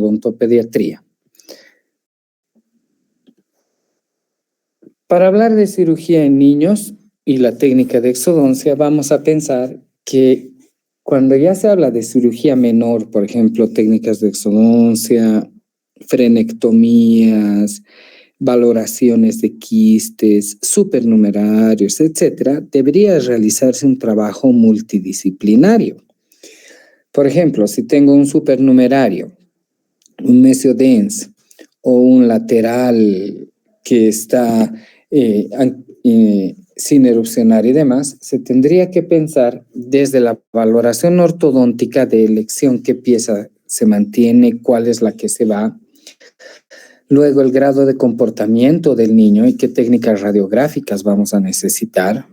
odontopediatría. Para hablar de cirugía en niños y la técnica de exodoncia, vamos a pensar que cuando ya se habla de cirugía menor, por ejemplo, técnicas de exodoncia, frenectomías, valoraciones de quistes, supernumerarios, etcétera, debería realizarse un trabajo multidisciplinario. Por ejemplo, si tengo un supernumerario, un mesiodens o un lateral que está sin erupcionar y demás, se tendría que pensar desde la valoración ortodóntica de elección qué pieza se mantiene, cuál es la que se va. Luego el grado de comportamiento del niño y qué técnicas radiográficas vamos a necesitar.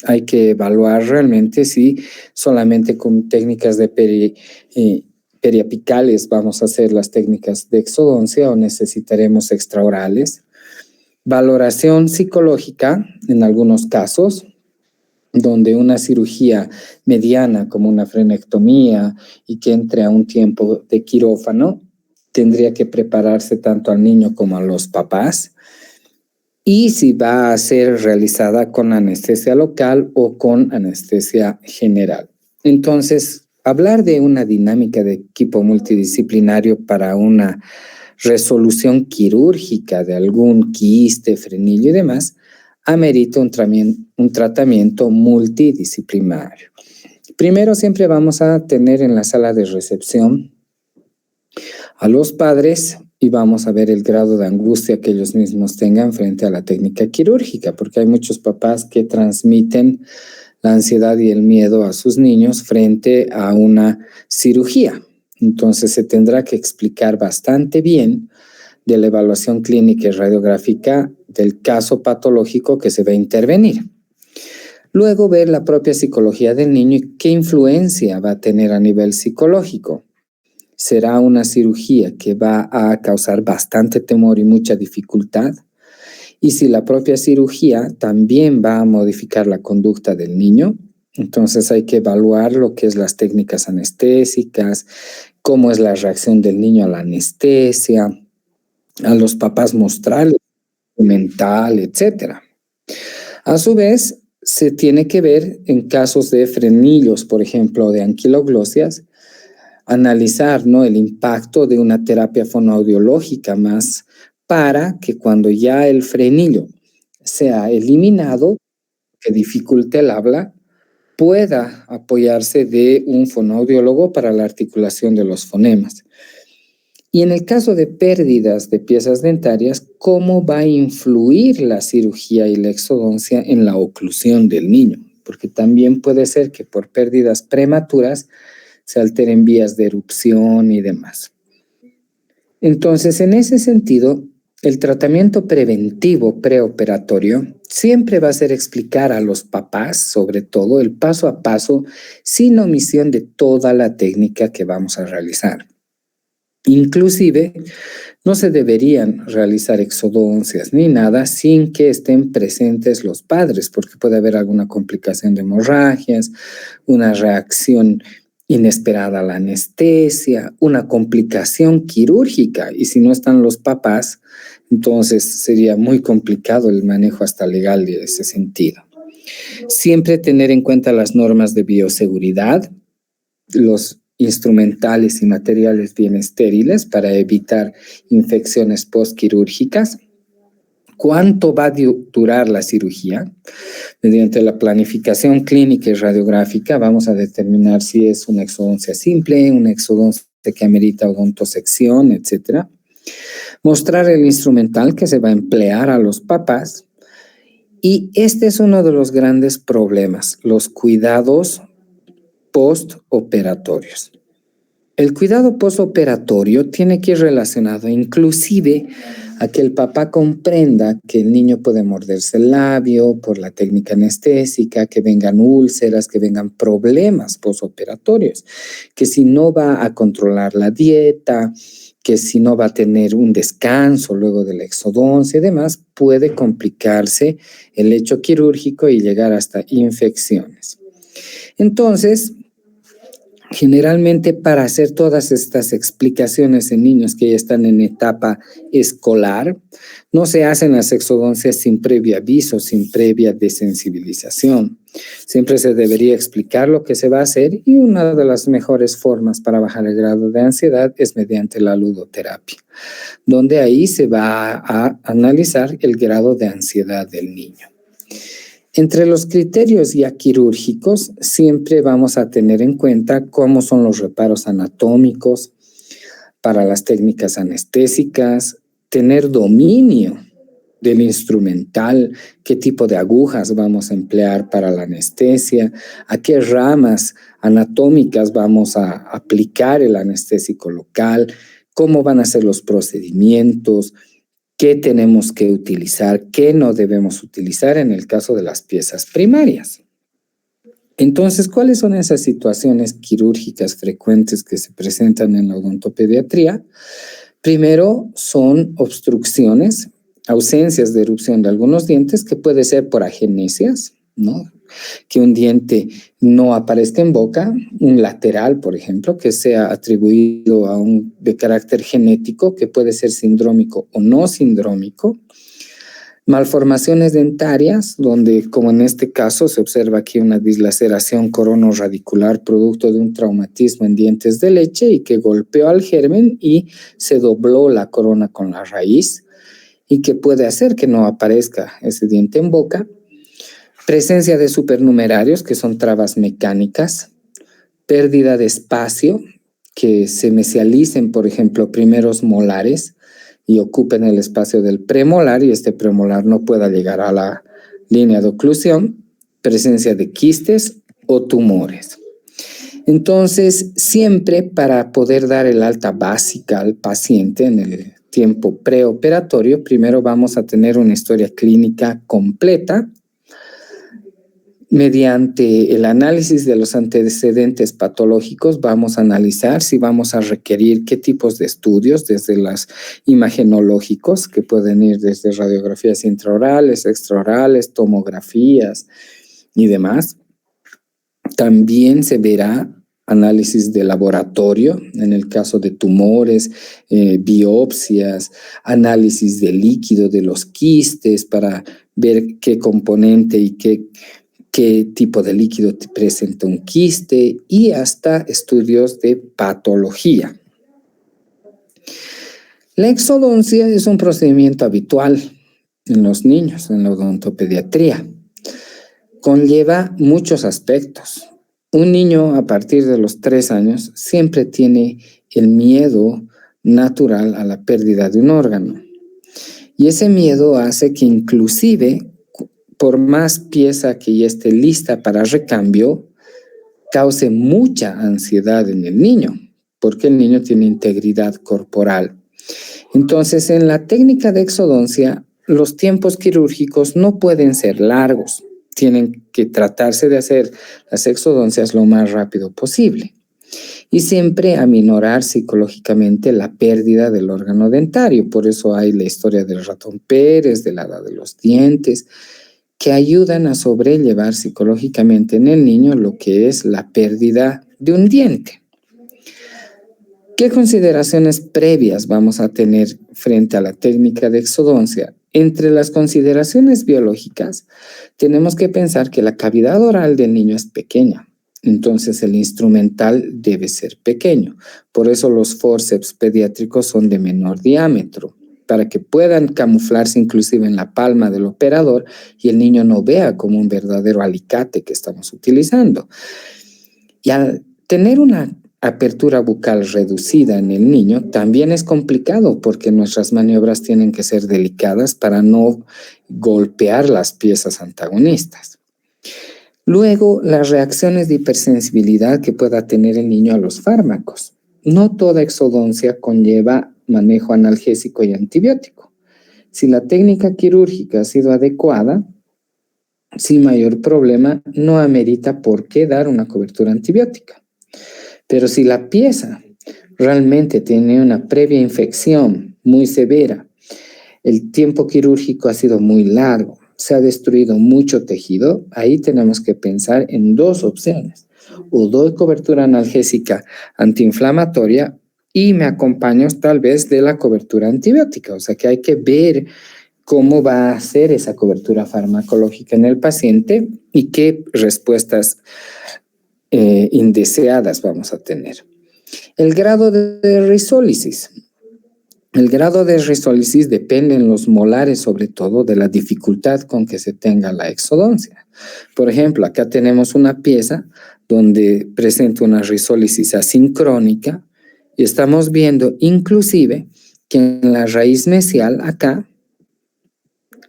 Hay que evaluar realmente si solamente con técnicas de periapicales vamos a hacer las técnicas de exodoncia o necesitaremos extraorales. Valoración psicológica en algunos casos, donde una cirugía mediana como una frenectomía y que entre a un tiempo de quirófano, tendría que prepararse tanto al niño como a los papás. Y si va a ser realizada con anestesia local o con anestesia general. Entonces, hablar de una dinámica de equipo multidisciplinario para una resolución quirúrgica de algún quiste, frenillo y demás, amerita un tratamiento multidisciplinario. Primero, siempre vamos a tener en la sala de recepción a los padres y vamos a ver el grado de angustia que ellos mismos tengan frente a la técnica quirúrgica, porque hay muchos papás que transmiten la ansiedad y el miedo a sus niños frente a una cirugía. Entonces se tendrá que explicar bastante bien de la evaluación clínica y radiográfica del caso patológico que se va a intervenir. Luego ver la propia psicología del niño y qué influencia va a tener a nivel psicológico. Será una cirugía que va a causar bastante temor y mucha dificultad. Y si la propia cirugía también va a modificar la conducta del niño, entonces hay que evaluar lo que es las técnicas anestésicas, cómo es la reacción del niño a la anestesia, a los papás mostrarles mental, etc. A su vez, se tiene que ver en casos de frenillos, por ejemplo, de anquiloglosias, analizar, ¿no?, el impacto de una terapia fonoaudiológica más para que cuando ya el frenillo sea eliminado, que dificulte el habla, pueda apoyarse de un fonoaudiólogo para la articulación de los fonemas. Y en el caso de pérdidas de piezas dentarias, ¿cómo va a influir la cirugía y la exodoncia en la oclusión del niño? Porque también puede ser que por pérdidas prematuras se alteren vías de erupción y demás. Entonces, en ese sentido, el tratamiento preventivo preoperatorio siempre va a ser explicar a los papás, sobre todo, el paso a paso, sin omisión de toda la técnica que vamos a realizar. Inclusive, no se deberían realizar exodoncias ni nada sin que estén presentes los padres, porque puede haber alguna complicación de hemorragias, una reacción inesperada a la anestesia, una complicación quirúrgica, y si no están los papás, entonces sería muy complicado el manejo hasta legal de ese sentido. Siempre tener en cuenta las normas de bioseguridad, los instrumentales y materiales bien estériles para evitar infecciones postquirúrgicas. ¿Cuánto va a durar la cirugía? Mediante la planificación clínica y radiográfica vamos a determinar si es una exodoncia simple, una exodoncia que amerita odontosección, etc. Mostrar el instrumental que se va a emplear a los papás. Y este es uno de los grandes problemas, los cuidados postoperatorios. El cuidado postoperatorio tiene que ir relacionado inclusive a que el papá comprenda que el niño puede morderse el labio por la técnica anestésica, que vengan úlceras, que vengan problemas postoperatorios, que si no va a controlar la dieta, que si no va a tener un descanso luego de la exodoncia y demás, puede complicarse el hecho quirúrgico y llegar hasta infecciones. Entonces, Generalmente para hacer todas estas explicaciones en niños que ya están en etapa escolar, no se hacen las exodoncias sin previo aviso, sin previa desensibilización. Siempre se debería explicar lo que se va a hacer y una de las mejores formas para bajar el grado de ansiedad es mediante la ludoterapia, donde ahí se va a analizar el grado de ansiedad del niño. Entre los criterios ya quirúrgicos, siempre vamos a tener en cuenta cómo son los reparos anatómicos para las técnicas anestésicas, tener dominio del instrumental, qué tipo de agujas vamos a emplear para la anestesia, a qué ramas anatómicas vamos a aplicar el anestésico local, cómo van a ser los procedimientos, qué tenemos que utilizar, qué no debemos utilizar en el caso de las piezas primarias. Entonces, ¿cuáles son esas situaciones quirúrgicas frecuentes que se presentan en la odontopediatría? Primero son obstrucciones, ausencias de erupción de algunos dientes, que puede ser por agenesias, ¿no? Que un diente no aparezca en boca, un lateral, por ejemplo, que sea atribuido a un de carácter genético, que puede ser sindrómico o no sindrómico. Malformaciones dentarias, donde, como en este caso, se observa aquí una dislaceración coronoradicular producto de un traumatismo en dientes de leche y que golpeó al germen y se dobló la corona con la raíz y que puede hacer que no aparezca ese diente en boca. Presencia de supernumerarios, que son trabas mecánicas, pérdida de espacio, que se mesialicen, por ejemplo, primeros molares y ocupen el espacio del premolar y este premolar no pueda llegar a la línea de oclusión, presencia de quistes o tumores. Entonces, siempre para poder dar el alta básica al paciente en el tiempo preoperatorio, primero vamos a tener una historia clínica completa. Mediante el análisis de los antecedentes patológicos vamos a analizar si vamos a requerir qué tipos de estudios, desde los imagenológicos, que pueden ir desde radiografías intraorales, extraorales, tomografías y demás. También se verá análisis de laboratorio, en el caso de tumores, biopsias, análisis de líquido de los quistes para ver qué componente y qué tipo de líquido te presenta un quiste y hasta estudios de patología. La exodoncia es un procedimiento habitual en los niños, en la odontopediatría. Conlleva muchos aspectos. Un niño a partir de los 3 años siempre tiene el miedo natural a la pérdida de un órgano. Y ese miedo hace que inclusive, por más pieza que ya esté lista para recambio, cause mucha ansiedad en el niño, porque el niño tiene integridad corporal. Entonces, en la técnica de exodoncia, los tiempos quirúrgicos no pueden ser largos. Tienen que tratarse de hacer las exodoncias lo más rápido posible. Y siempre aminorar psicológicamente la pérdida del órgano dentario. Por eso hay la historia del ratón Pérez, de la edad de los dientes, que ayudan a sobrellevar psicológicamente en el niño lo que es la pérdida de un diente. ¿Qué consideraciones previas vamos a tener frente a la técnica de exodoncia? Entre las consideraciones biológicas, tenemos que pensar que la cavidad oral del niño es pequeña, entonces el instrumental debe ser pequeño. Por eso los forceps pediátricos son de menor diámetro, para que puedan camuflarse inclusive en la palma del operador y el niño no vea como un verdadero alicate que estamos utilizando. Y al tener una apertura bucal reducida en el niño, también es complicado porque nuestras maniobras tienen que ser delicadas para no golpear las piezas antagonistas. Luego, las reacciones de hipersensibilidad que pueda tener el niño a los fármacos. No toda exodoncia conlleva manejo analgésico y antibiótico. Si la técnica quirúrgica ha sido adecuada, sin mayor problema, no amerita por qué dar una cobertura antibiótica. Pero si la pieza realmente tiene una previa infección muy severa, el tiempo quirúrgico ha sido muy largo, se ha destruido mucho tejido, ahí tenemos que pensar en 2 opciones. o doy cobertura analgésica antiinflamatoria y me acompaño tal vez de la cobertura antibiótica. O sea que hay que ver cómo va a ser esa cobertura farmacológica en el paciente y qué respuestas indeseadas vamos a tener. El grado de risólisis. El grado de risólisis depende en los molares, sobre todo, de la dificultad con que se tenga la exodoncia. Por ejemplo, acá tenemos una pieza donde presenta una risólisis asincrónica y estamos viendo inclusive que en la raíz mesial acá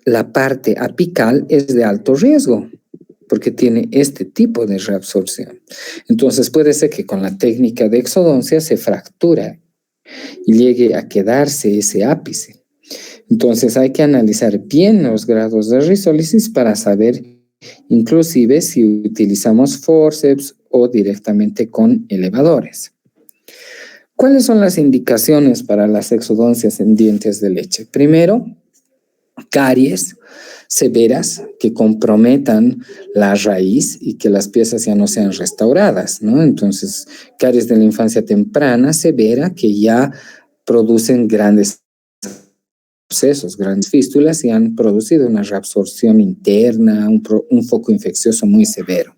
la parte apical es de alto riesgo porque tiene este tipo de reabsorción. Entonces puede ser que con la técnica de exodoncia se fractura y llegue a quedarse ese ápice. Entonces hay que analizar bien los grados de risólisis para saber inclusive si utilizamos forceps o directamente con elevadores. ¿Cuáles son las indicaciones para las exodoncias en dientes de leche? Primero, caries severas que comprometan la raíz y que las piezas ya no sean restauradas, ¿no? Entonces, caries de la infancia temprana severa que ya producen grandes abscesos, grandes fístulas y han producido una reabsorción interna, un foco infeccioso muy severo.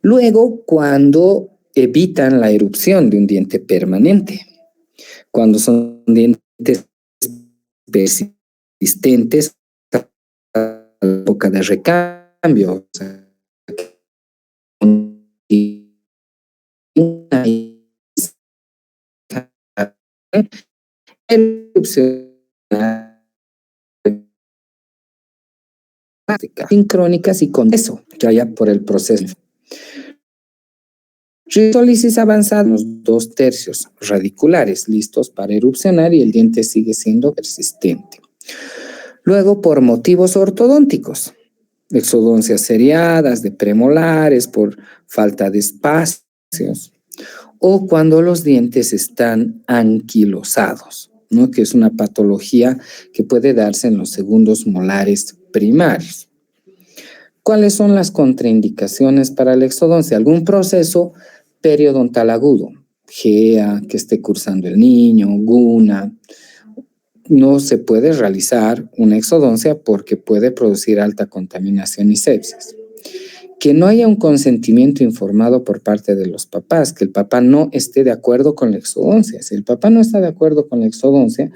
Luego, cuando evitan la erupción de un diente permanente, cuando son dientes persistentes a la época de recambio, o sea, erupción sincrónicas y con eso, ya por el proceso. Risólisis avanzada, los 2/3 radiculares listos para erupcionar y el diente sigue siendo persistente. Luego, por motivos ortodónticos, exodoncias seriadas de premolares por falta de espacios o cuando los dientes están anquilosados, ¿no? Que es una patología que puede darse en los segundos molares primarios. ¿Cuáles son las contraindicaciones para la exodoncia? Algún proceso periodontal agudo, GEA, que esté cursando el niño, GUNA. No se puede realizar una exodoncia porque puede producir alta contaminación y sepsis. Que no haya un consentimiento informado por parte de los papás, que el papá no esté de acuerdo con la exodoncia. Si el papá no está de acuerdo con la exodoncia,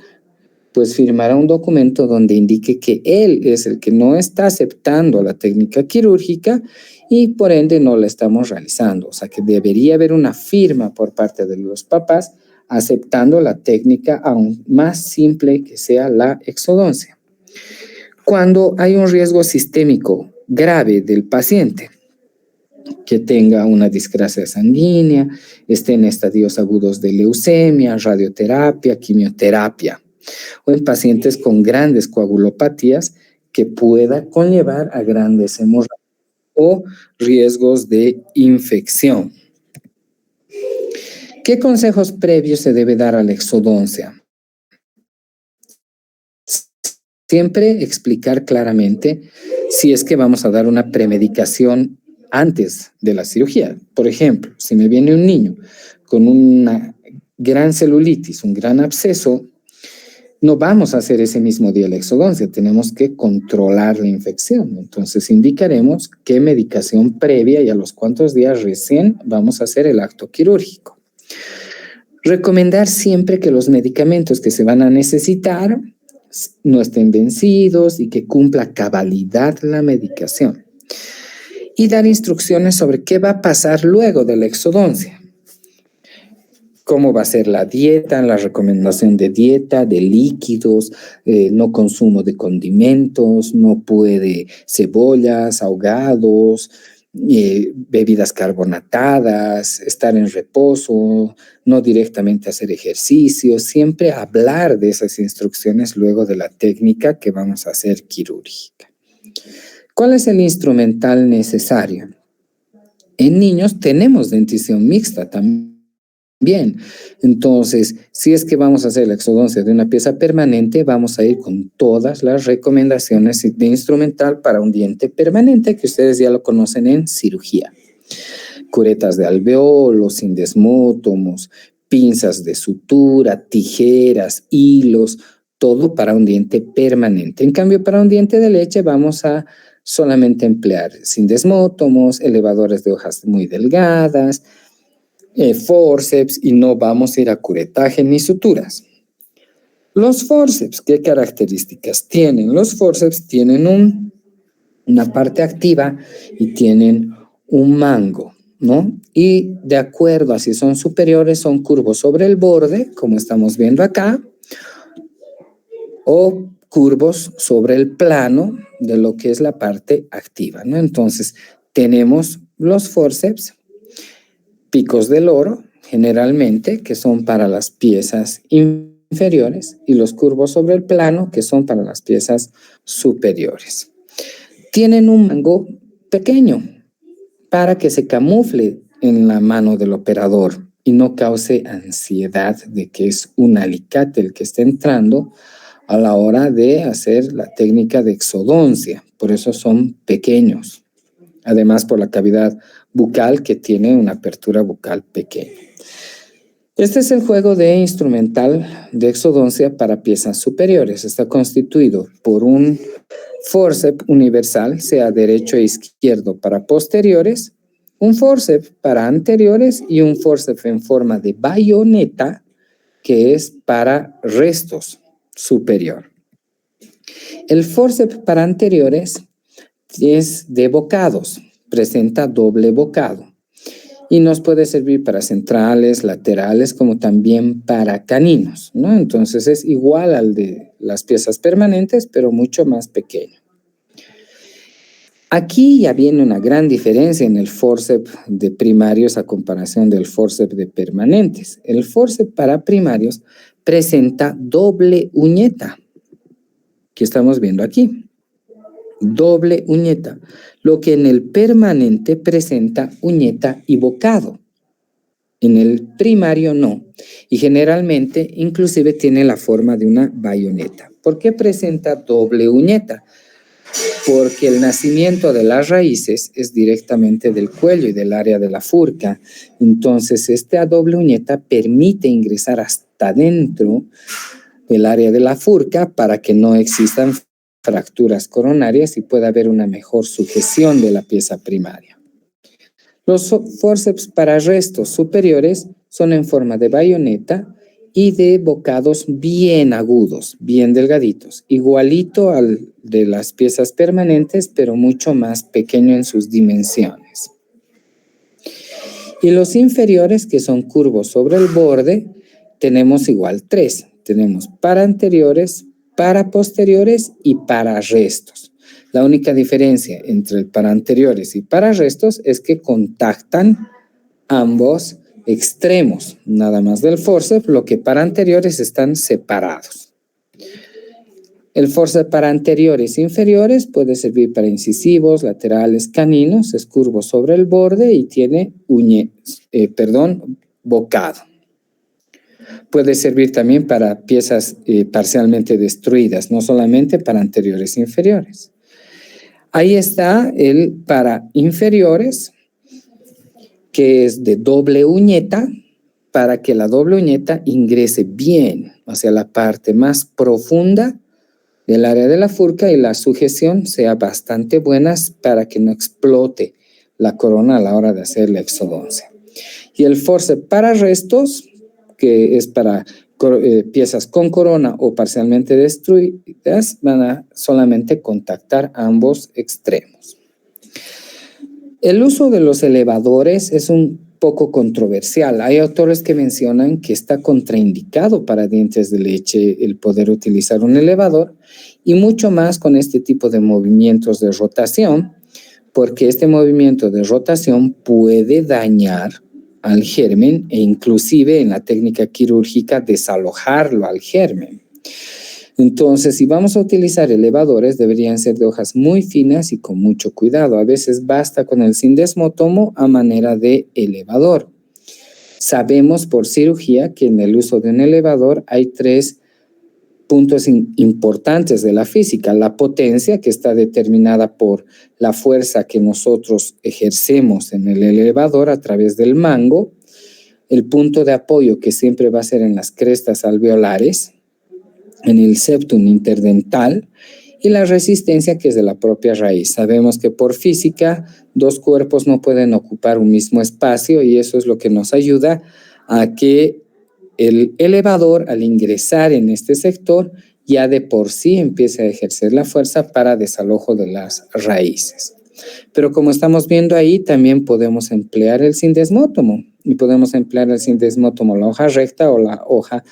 pues firmará un documento donde indique que él es el que no está aceptando la técnica quirúrgica y por ende no la estamos realizando. O sea que debería haber una firma por parte de los papás aceptando la técnica aún más simple que sea la exodoncia. Cuando hay un riesgo sistémico grave del paciente, que tenga una discrasia sanguínea, esté en estadios agudos de leucemia, radioterapia, quimioterapia, o en pacientes con grandes coagulopatías que pueda conllevar a grandes hemorragias o riesgos de infección. ¿Qué consejos previos se debe dar a la exodoncia? Siempre explicar claramente si es que vamos a dar una premedicación antes de la cirugía. Por ejemplo, si me viene un niño con una gran celulitis, un gran absceso, no vamos a hacer ese mismo día la exodoncia, tenemos que controlar la infección. Entonces indicaremos qué medicación previa y a los cuántos días recién vamos a hacer el acto quirúrgico. Recomendar siempre que los medicamentos que se van a necesitar no estén vencidos y que cumpla cabalidad la medicación. Y dar instrucciones sobre qué va a pasar luego de la exodoncia. Cómo va a ser la dieta, la recomendación de dieta, de líquidos, no consumo de condimentos, no puede cebollas, ahogados, bebidas carbonatadas, estar en reposo, no directamente hacer ejercicio, siempre hablar de esas instrucciones luego de la técnica que vamos a hacer quirúrgica. ¿Cuál es el instrumental necesario? En niños tenemos dentición mixta también. Bien, entonces, si es que vamos a hacer la exodoncia de una pieza permanente, vamos a ir con todas las recomendaciones de instrumental para un diente permanente, que ustedes ya lo conocen en cirugía. curetas de alveolo, sindesmótomos, pinzas de sutura, tijeras, hilos, todo para un diente permanente. En cambio, para un diente de leche vamos a solamente emplear sindesmótomos, elevadores de hojas muy delgadas, forceps, y no vamos a ir a curetaje ni suturas. Los forceps, ¿qué características tienen? Los forceps tienen una parte activa y tienen un mango, ¿no? Y de acuerdo a si son superiores, son curvos sobre el borde, como estamos viendo acá, o curvos sobre el plano de lo que es la parte activa, ¿no? Entonces, tenemos los forceps, picos del oro, generalmente, que son para las piezas inferiores, y los curvos sobre el plano, que son para las piezas superiores. Tienen un mango pequeño para que se camufle en la mano del operador y no cause ansiedad de que es un alicate el que está entrando a la hora de hacer la técnica de exodoncia. Por eso son pequeños. Además, por la cavidad bucal, que tiene una apertura bucal pequeña. Este es el juego de instrumental de exodoncia para piezas superiores. Está constituido por un forceps universal, sea derecho e izquierdo para posteriores, un forceps para anteriores y un forceps en forma de bayoneta, que es para restos superior. El forceps para anteriores es de bocados, presenta doble bocado y nos puede servir para centrales, laterales, como también para caninos, ¿no? Entonces es igual al de las piezas permanentes, pero mucho más pequeño. Aquí ya viene una gran diferencia en el forceps de primarios a comparación del forceps de permanentes. El forceps para primarios presenta doble uñeta, que estamos viendo aquí. Doble uñeta, lo que en el permanente presenta uñeta y bocado. En el primario no. Y generalmente inclusive tiene la forma de una bayoneta. ¿Por qué presenta doble uñeta? Porque el nacimiento de las raíces es directamente del cuello y del área de la furca. Entonces, esta doble uñeta permite ingresar hasta dentro del área de la furca para que no existan fracturas coronarias y pueda haber una mejor sujeción de la pieza primaria. Los forceps para restos superiores son en forma de bayoneta y de bocados bien agudos, bien delgaditos, igualito al de las piezas permanentes, pero mucho más pequeño en sus dimensiones. Y los inferiores, que son curvos sobre el borde, tenemos igual 3. Tenemos para anteriores, para posteriores y para restos. La única diferencia entre el para anteriores y para restos es que contactan ambos extremos, nada más del forceps, lo que para anteriores están separados. El forceps para anteriores e inferiores puede servir para incisivos, laterales, caninos, es curvo sobre el borde y tiene bocado. Puede servir también para piezas parcialmente destruidas, no solamente para anteriores e inferiores. Ahí está el para inferiores, que es de doble uñeta, para que la doble uñeta ingrese bien hacia la parte más profunda del área de la furca y la sujeción sea bastante buena para que no explote la corona a la hora de hacer la exodoncia. Y el forceps para restos, que es para piezas con corona o parcialmente destruidas, van a solamente contactar ambos extremos. El uso de los elevadores es un poco controversial. Hay autores que mencionan que está contraindicado para dientes de leche el poder utilizar un elevador y mucho más con este tipo de movimientos de rotación, porque este movimiento de rotación puede dañar al germen e inclusive en la técnica quirúrgica desalojarlo al germen. Entonces, si vamos a utilizar elevadores, deberían ser de hojas muy finas y con mucho cuidado. A veces basta con el sindesmótomo a manera de elevador. Sabemos por cirugía que en el uso de un elevador hay 3 puntos importantes de la física: la potencia, que está determinada por la fuerza que nosotros ejercemos en el elevador a través del mango; el punto de apoyo, que siempre va a ser en las crestas alveolares, en el septum interdental; y la resistencia, que es de la propia raíz. Sabemos que por física dos cuerpos no pueden ocupar un mismo espacio, y eso es lo que nos ayuda a que el elevador, al ingresar en este sector, ya de por sí empiece a ejercer la fuerza para desalojo de las raíces. Pero como estamos viendo ahí, también podemos emplear el sindesmótomo, y podemos emplear el sindesmótomo, la hoja recta o la hoja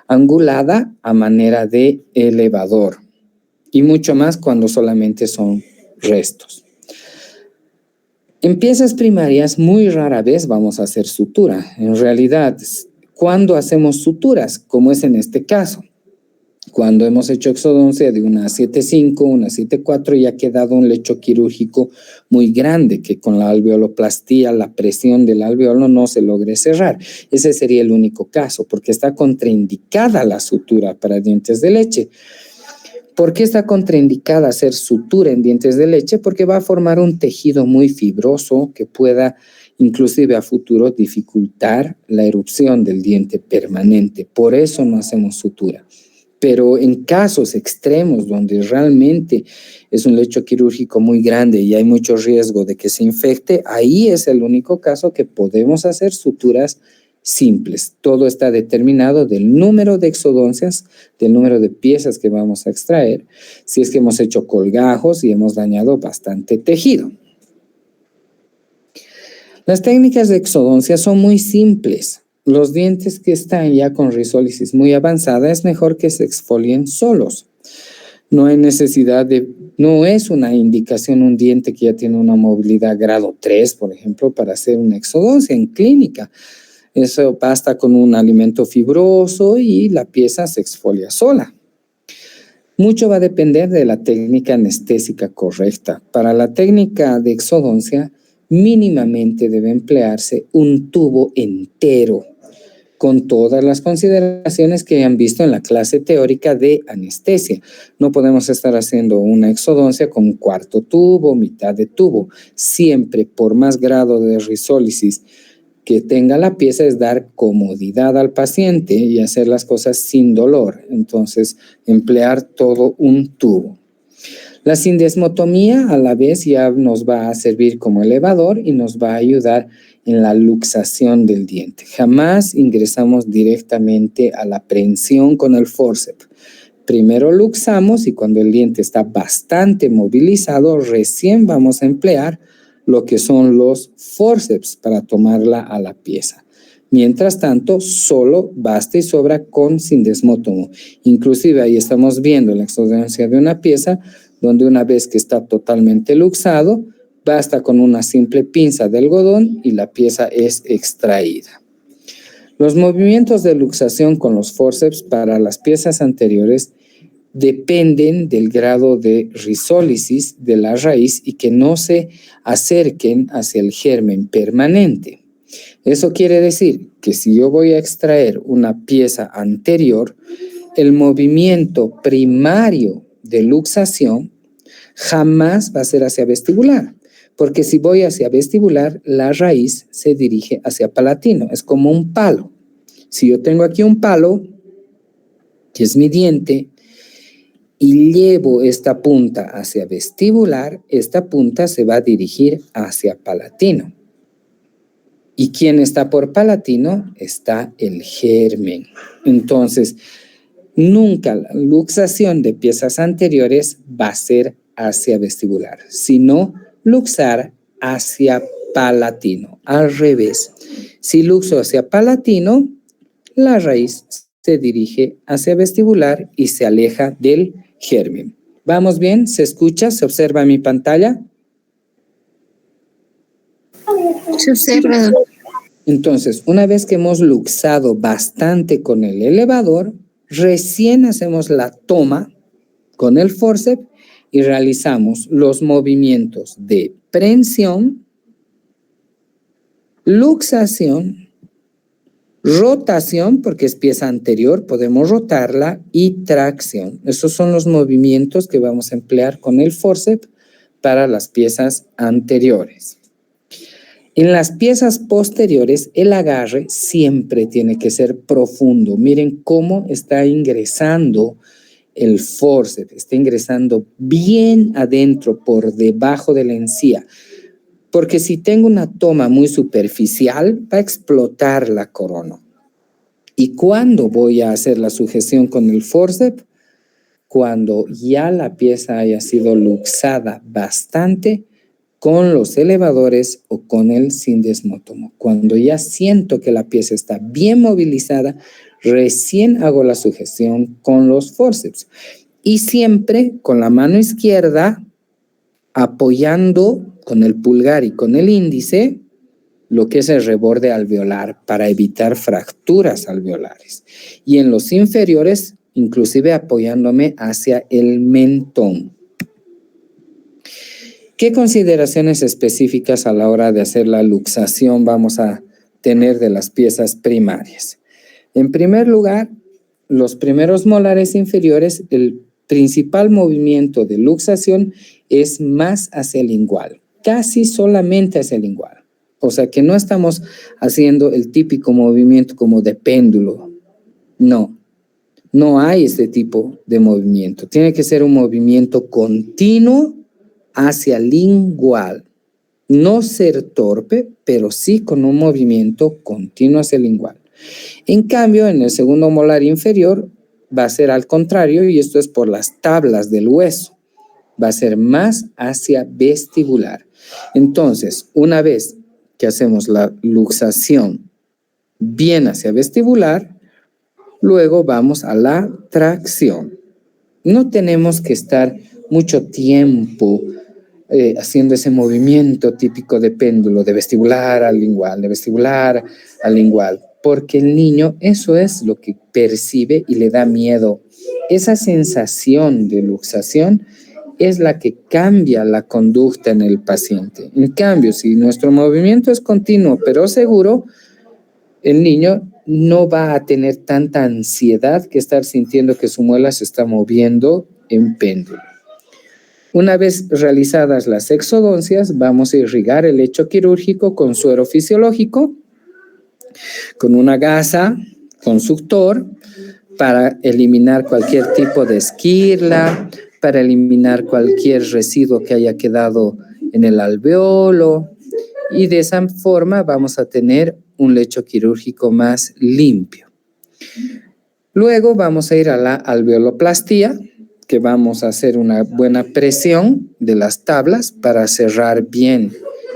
angulada, a manera de elevador, y mucho más cuando solamente son restos. En piezas primarias muy rara vez vamos a hacer sutura. En realidad, cuando hacemos suturas, como es en este caso, cuando hemos hecho exodoncia de una 7.5, una 7.4, y ha quedado un lecho quirúrgico muy grande, que con la alveoloplastía, la presión del alveolo, no se logre cerrar. Ese sería el único caso, porque está contraindicada la sutura para dientes de leche. ¿Por qué está contraindicada hacer sutura en dientes de leche? Porque va a formar un tejido muy fibroso que pueda, inclusive a futuro, dificultar la erupción del diente permanente. Por eso no hacemos sutura. Pero en casos extremos donde realmente es un lecho quirúrgico muy grande y hay mucho riesgo de que se infecte, ahí es el único caso que podemos hacer suturas simples. Todo está determinado del número de exodoncias, del número de piezas que vamos a extraer, si es que hemos hecho colgajos y hemos dañado bastante tejido. Las técnicas de exodoncia son muy simples. Los dientes que están ya con risólisis muy avanzada es mejor que se exfolien solos. No hay necesidad no es una indicación un diente que ya tiene una movilidad grado 3, por ejemplo, para hacer una exodoncia en clínica. Eso basta con un alimento fibroso y la pieza se exfolia sola. Mucho va a depender de la técnica anestésica correcta. Para la técnica de exodoncia, mínimamente debe emplearse un tubo entero, con todas las consideraciones que han visto en la clase teórica de anestesia. No podemos estar haciendo una exodoncia con un cuarto tubo, mitad de tubo. Siempre, por más grado de risólisis que tenga la pieza, es dar comodidad al paciente y hacer las cosas sin dolor. Entonces, emplear todo un tubo. La sindesmotomía a la vez ya nos va a servir como elevador y nos va a ayudar en la luxación del diente. Jamás ingresamos directamente a la prensión con el fórceps. Primero luxamos, y cuando el diente está bastante movilizado, recién vamos a emplear lo que son los fórceps para tomarla a la pieza. Mientras tanto, solo basta y sobra con sindesmótomo. Inclusive ahí estamos viendo la exodoncia de una pieza donde, una vez que está totalmente luxado, basta con una simple pinza de algodón y la pieza es extraída. Los movimientos de luxación con los fórceps para las piezas anteriores dependen del grado de risólisis de la raíz y que no se acerquen hacia el germen permanente. Eso quiere decir que si yo voy a extraer una pieza anterior, el movimiento primario de luxación jamás va a ser hacia vestibular, porque si voy hacia vestibular, la raíz se dirige hacia palatino. Es como un palo. Si yo tengo aquí un palo, que es mi diente, y llevo esta punta hacia vestibular, esta punta se va a dirigir hacia palatino. ¿Y quién está por palatino? Está el germen. Entonces, nunca la luxación de piezas anteriores va a ser hacia vestibular, sino luxar hacia palatino, al revés. Si luxo hacia palatino, la raíz se dirige hacia vestibular y se aleja del germen. ¿Vamos bien? ¿Se escucha? ¿Se observa mi pantalla? Se observa. Entonces, una vez que hemos luxado bastante con el elevador, recién hacemos la toma con el fórceps y realizamos los movimientos de prensión, luxación Rotación, porque es pieza anterior, podemos rotarla, y tracción. Esos son los movimientos que vamos a emplear con el forceps para las piezas anteriores. En las piezas posteriores, el agarre siempre tiene que ser profundo. Miren cómo está ingresando el forceps, está ingresando bien adentro, por debajo de la encía. Porque si tengo una toma muy superficial, va a explotar la corona. ¿Y cuándo voy a hacer la sujeción con el forceps? Cuando ya la pieza haya sido luxada bastante con los elevadores o con el sindesmotomo. Cuando ya siento que la pieza está bien movilizada, recién hago la sujeción con los forceps. Y siempre con la mano izquierda, apoyando con el pulgar y con el índice lo que es el reborde alveolar para evitar fracturas alveolares. Y en los inferiores, inclusive apoyándome hacia el mentón. ¿Qué consideraciones específicas a la hora de hacer la luxación vamos a tener de las piezas primarias? En primer lugar, los primeros molares inferiores, el principal movimiento de luxación es más hacia el lingual, casi solamente hacia el lingual. O sea que no estamos haciendo el típico movimiento como de péndulo. No hay este tipo de movimiento. Tiene que ser un movimiento continuo hacia el lingual. No ser torpe, pero sí con un movimiento continuo hacia el lingual. En cambio, en el segundo molar inferior va a ser al contrario, y esto es por las tablas del hueso. Va a ser más hacia vestibular. Entonces, una vez que hacemos la luxación bien hacia vestibular, luego vamos a la tracción. No tenemos que estar mucho tiempo haciendo ese movimiento típico de péndulo, de vestibular al lingual, de vestibular al lingual, porque el niño eso es lo que percibe y le da miedo. Esa sensación de luxación es la que cambia la conducta en el paciente. En cambio, si nuestro movimiento es continuo pero seguro, el niño no va a tener tanta ansiedad que estar sintiendo que su muela se está moviendo en péndulo. Una vez realizadas las exodoncias, vamos a irrigar el lecho quirúrgico con suero fisiológico, con una gasa, con suctor, para eliminar cualquier tipo de esquirla, para eliminar cualquier residuo que haya quedado en el alveolo, y de esa forma vamos a tener un lecho quirúrgico más limpio. Luego vamos a ir a la alveoloplastía, que vamos a hacer una buena presión de las tablas para cerrar bien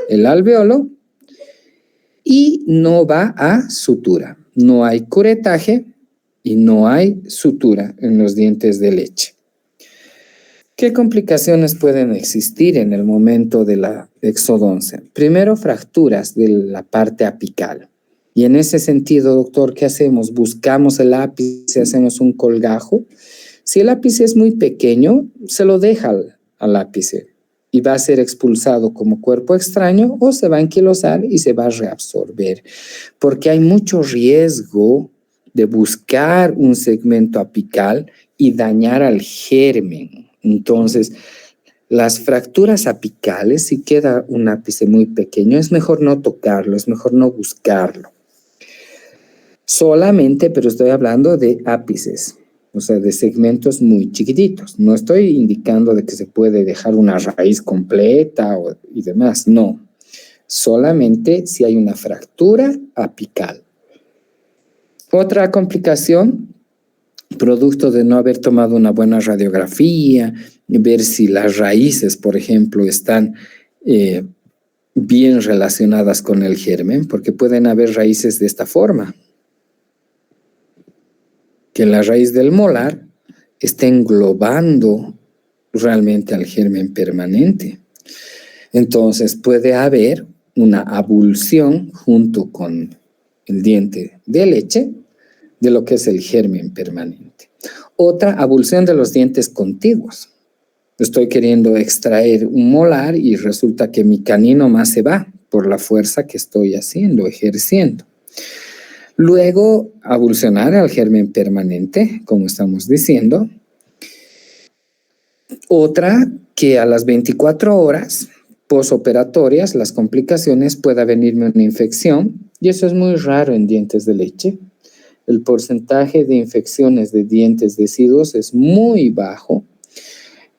el alveolo, y no va a sutura. No hay curetaje y no hay sutura en los dientes de leche. ¿Qué complicaciones pueden existir en el momento de la exodoncia? Primero, fracturas de la parte apical. Y en ese sentido, doctor, ¿qué hacemos? Buscamos el ápice, hacemos un colgajo. Si el ápice es muy pequeño, se lo deja al ápice y va a ser expulsado como cuerpo extraño, o se va a anquilosar y se va a reabsorber. Porque hay mucho riesgo de buscar un segmento apical y dañar al germen. Entonces, las fracturas apicales, si queda un ápice muy pequeño, es mejor no tocarlo, es mejor no buscarlo. Solamente, pero estoy hablando de ápices, o sea, de segmentos muy chiquititos. No estoy indicando de que se puede dejar una raíz completa y demás, no. Solamente si hay una fractura apical. Otra complicación, producto de no haber tomado una buena radiografía, ver si las raíces, por ejemplo, están bien relacionadas con el germen, porque pueden haber raíces de esta forma, que la raíz del molar está englobando realmente al germen permanente. Entonces puede haber una abulsión junto con el diente de leche de lo que es el germen permanente. Otra, abulsión de los dientes contiguos. Estoy queriendo extraer un molar y resulta que mi canino más se va por la fuerza que estoy haciendo, ejerciendo. Luego, avulsionar al germen permanente, como estamos diciendo. Otra, que a las 24 horas posoperatorias, las complicaciones, pueda venirme una infección, y eso es muy raro en dientes de leche. El porcentaje de infecciones de dientes deciduos es muy bajo.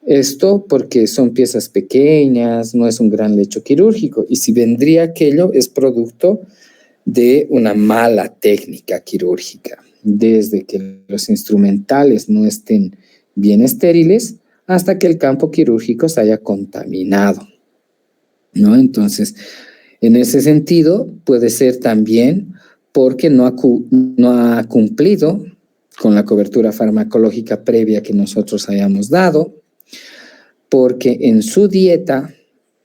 Esto porque son piezas pequeñas, no es un gran lecho quirúrgico, y si vendría aquello es producto de una mala técnica quirúrgica, desde que los instrumentales no estén bien estériles hasta que el campo quirúrgico se haya contaminado, ¿no? Entonces, en ese sentido, puede ser también porque no ha cumplido con la cobertura farmacológica previa que nosotros hayamos dado, porque en su dieta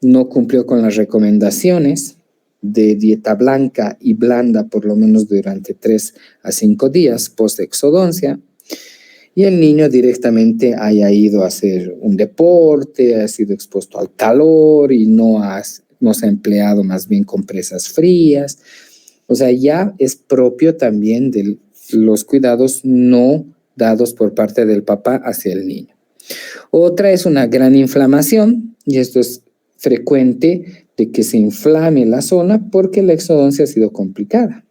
no cumplió con las recomendaciones de dieta blanca y blanda por lo menos durante 3 a 5 días post-exodoncia, y el niño directamente haya ido a hacer un deporte, ha sido expuesto al calor y no se ha empleado más bien compresas frías. O sea, ya es propio también de los cuidados no dados por parte del papá hacia el niño. Otra es una gran inflamación, y esto es frecuente de que se inflame la zona porque la exodoncia ha sido complicada.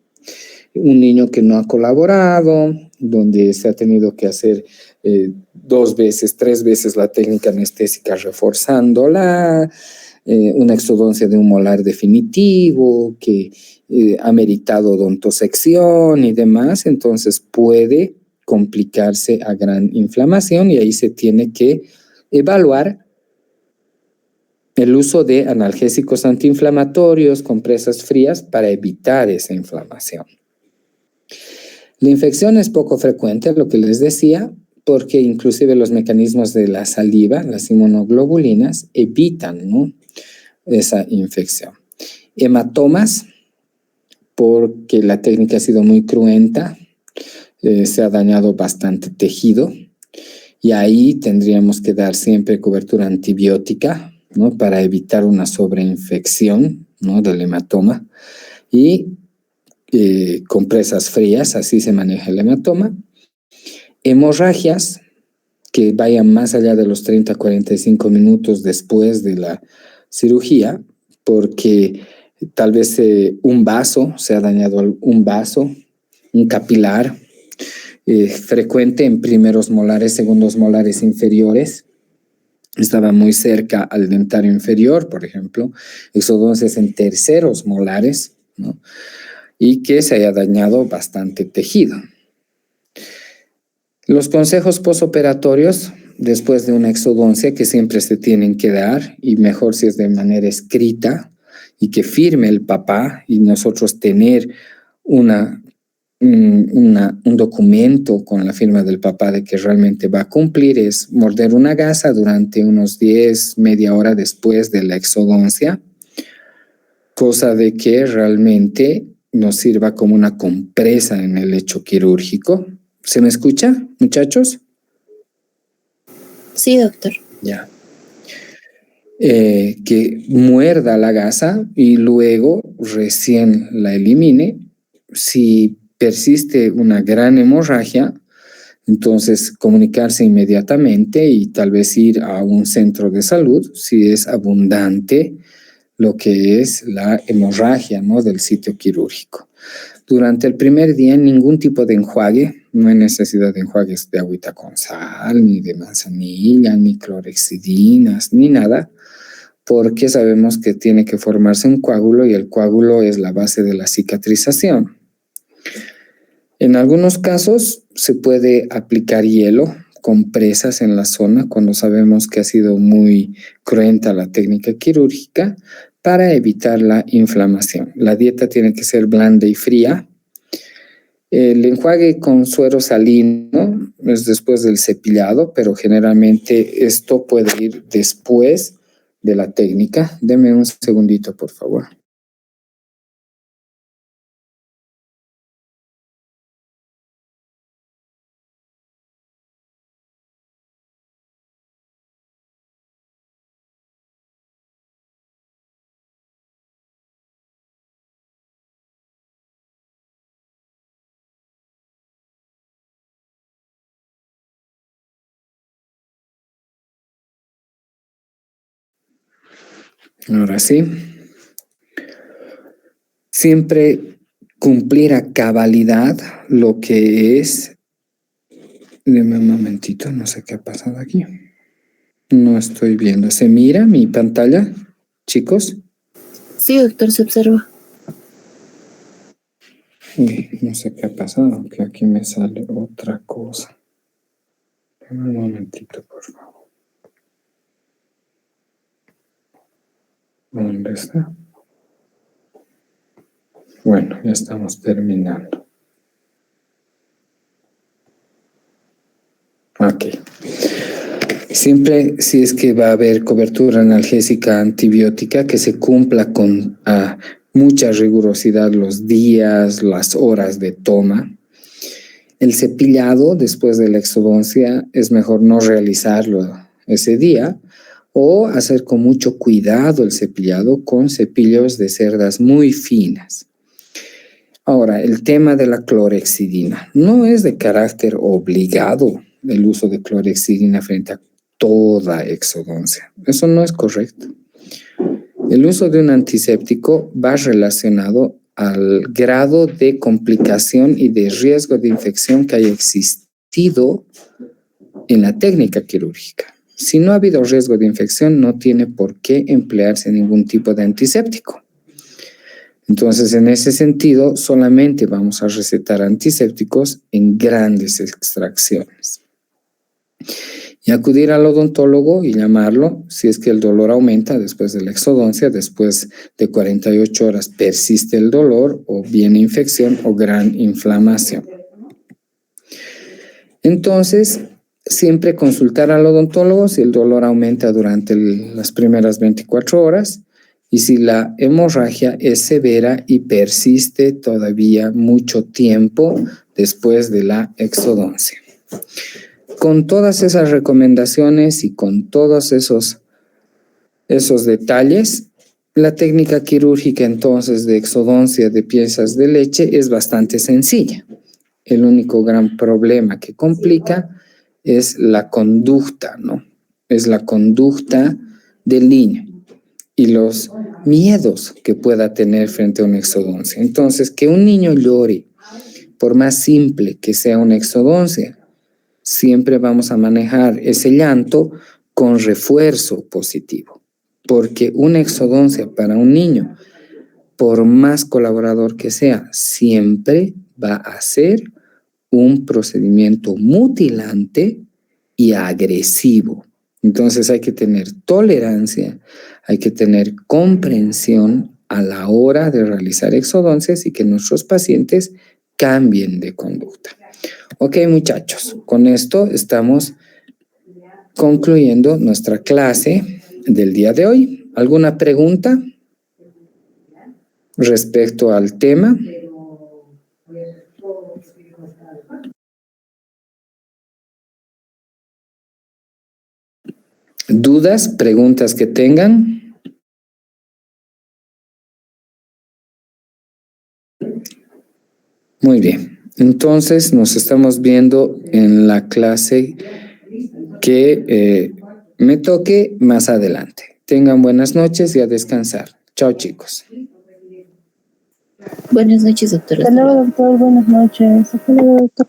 Un niño que no ha colaborado, donde se ha tenido que hacer 2 veces, 3 veces la técnica anestésica reforzándola, una exodoncia de un molar definitivo que ha meritado odontosección y demás, entonces puede complicarse a gran inflamación, y ahí se tiene que evaluar el uso de analgésicos antiinflamatorios, compresas frías para evitar esa inflamación. La infección es poco frecuente, lo que les decía, porque inclusive los mecanismos de la saliva, las inmunoglobulinas, evitan, ¿no?, esa infección. Hematomas, porque la técnica ha sido muy cruenta, se ha dañado bastante tejido, y ahí tendríamos que dar siempre cobertura antibiótica, ¿no?, para evitar una sobreinfección, ¿no?, del hematoma, y compresas frías, así se maneja el hematoma. Hemorragias que vayan más allá de los 30 a 45 minutos después de la cirugía, porque tal vez un vaso, se ha dañado un vaso, un capilar, frecuente en primeros molares, segundos molares inferiores. Estaba muy cerca al dentario inferior, por ejemplo, exodoncias en terceros molares, ¿no?, y que se haya dañado bastante tejido. Los consejos posoperatorios después de una exodoncia que siempre se tienen que dar, y mejor si es de manera escrita y que firme el papá, y nosotros tener un documento con la firma del papá de que realmente va a cumplir, es morder una gasa durante unos 10, media hora después de la exodoncia, cosa de que realmente nos sirva como una compresa en el lecho quirúrgico. ¿Se me escucha, muchachos? Sí, doctor. Ya. Que muerda la gasa y luego recién la elimine. Si persiste una gran hemorragia, entonces comunicarse inmediatamente y tal vez ir a un centro de salud si es abundante lo que es la hemorragia, ¿no?, del sitio quirúrgico. Durante el primer día, ningún tipo de enjuague, no hay necesidad de enjuagues de agüita con sal, ni de manzanilla, ni clorhexidinas, ni nada, porque sabemos que tiene que formarse un coágulo y el coágulo es la base de la cicatrización. En algunos casos se puede aplicar hielo, compresas en la zona cuando sabemos que ha sido muy cruenta la técnica quirúrgica, para evitar la inflamación. La dieta tiene que ser blanda y fría. El enjuague con suero salino es después del cepillado, pero generalmente esto puede ir después de la técnica. Deme un segundito, por favor. Ahora sí. Siempre cumplir a cabalidad lo que es. Deme un momentito, no sé qué ha pasado aquí. No estoy viendo. ¿Se mira mi pantalla, chicos? Sí, doctor, se observa. Uy, no sé qué ha pasado, que aquí me sale otra cosa. Deme un momentito, por favor. ¿Dónde está? Bueno, ya estamos terminando. Ok. Siempre, si es que va a haber cobertura analgésica antibiótica, que se cumpla con mucha rigurosidad los días, las horas de toma. El cepillado después de la exodoncia es mejor no realizarlo ese día o hacer con mucho cuidado el cepillado con cepillos de cerdas muy finas. Ahora, el tema de la clorhexidina. No es de carácter obligado el uso de clorhexidina frente a toda exodoncia. Eso no es correcto. El uso de un antiséptico va relacionado al grado de complicación y de riesgo de infección que haya existido en la técnica quirúrgica. Si no ha habido riesgo de infección, no tiene por qué emplearse ningún tipo de antiséptico. Entonces, en ese sentido, solamente vamos a recetar antisépticos en grandes extracciones. Y acudir al odontólogo y llamarlo si es que el dolor aumenta después de la exodoncia, después de 48 horas persiste el dolor o viene infección o gran inflamación. Entonces, siempre consultar al odontólogo si el dolor aumenta durante las primeras 24 horas y si la hemorragia es severa y persiste todavía mucho tiempo después de la exodoncia. Con todas esas recomendaciones y con todos esos detalles, la técnica quirúrgica entonces de exodoncia de piezas de leche es bastante sencilla. El único gran problema que complica es la conducta, ¿no? Es la conducta del niño y los miedos que pueda tener frente a una exodoncia. Entonces, que un niño llore, por más simple que sea una exodoncia, siempre vamos a manejar ese llanto con refuerzo positivo, porque una exodoncia para un niño, por más colaborador que sea, siempre va a ser un procedimiento mutilante y agresivo. Entonces hay que tener tolerancia, hay que tener comprensión a la hora de realizar exodoncias y que nuestros pacientes cambien de conducta. Ok, muchachos, con esto estamos concluyendo nuestra clase del día de hoy. ¿Alguna pregunta respecto al tema? ¿Dudas, preguntas que tengan? Muy bien. Entonces nos estamos viendo en la clase que me toque más adelante. Tengan buenas noches y a descansar. Chao, chicos. Buenas noches, doctora. Hasta luego, doctor. Buenas noches. Hasta luego, doctor.